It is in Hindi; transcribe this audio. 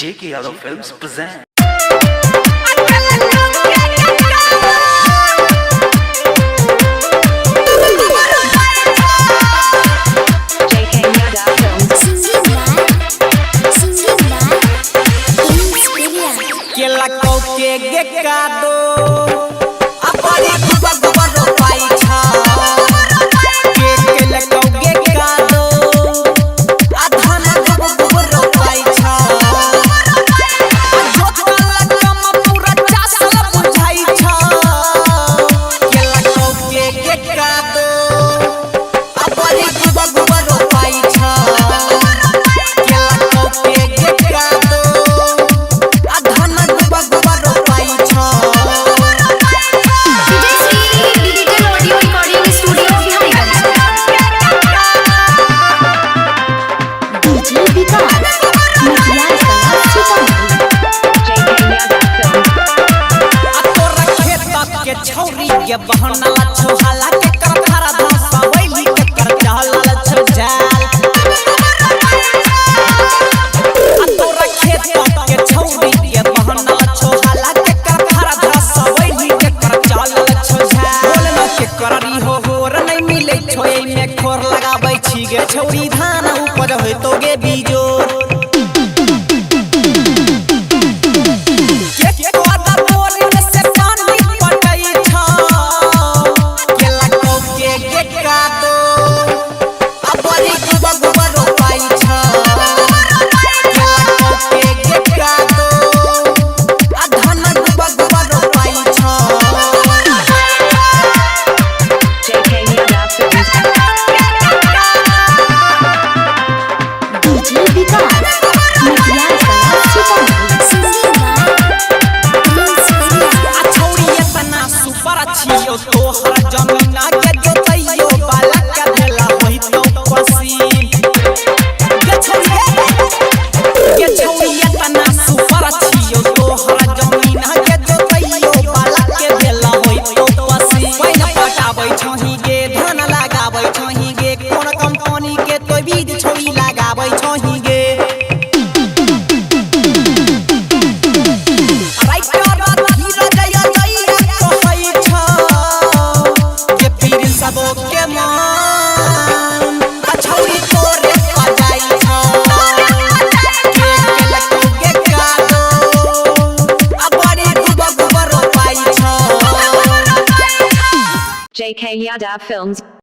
J.K. Yadav Films present. केला को के गेकादो अपनी गुबर गुबर रोपाई छा केला को गेकादो आधान गुबर गुबर रोपाई छा जोतला कम पूरा चासल बुझाई छा केला को के गेकादो अपनी गुबर गुबर रोपाई छा केला को के गेकादो छौरी के बहना ला छोहाला के कर खरा धसा वैली के कर चहला छो जाल तोरा खेत के छौरी के बहना ला छोहाला के कर खरा धसा वैली के कर चहला छो जाल बोलना के कररी हो रे नहीं मिले छोए में खोर लगाबै छी गे छौरी धान उपज होय तो गे बीजो तोहरा जमीन के जोतैयो बाला के भेला होई तो पसीन के छौरिया तना सुपर छियो तोहरा जमीन के जोतैयो बाला के भेला होई तो पसीन पैन पटाबै छही गे धान लगाबै छही गे कोन कंपनी के तो बीज छोई लगाबै छही गे J.K. Yadav Films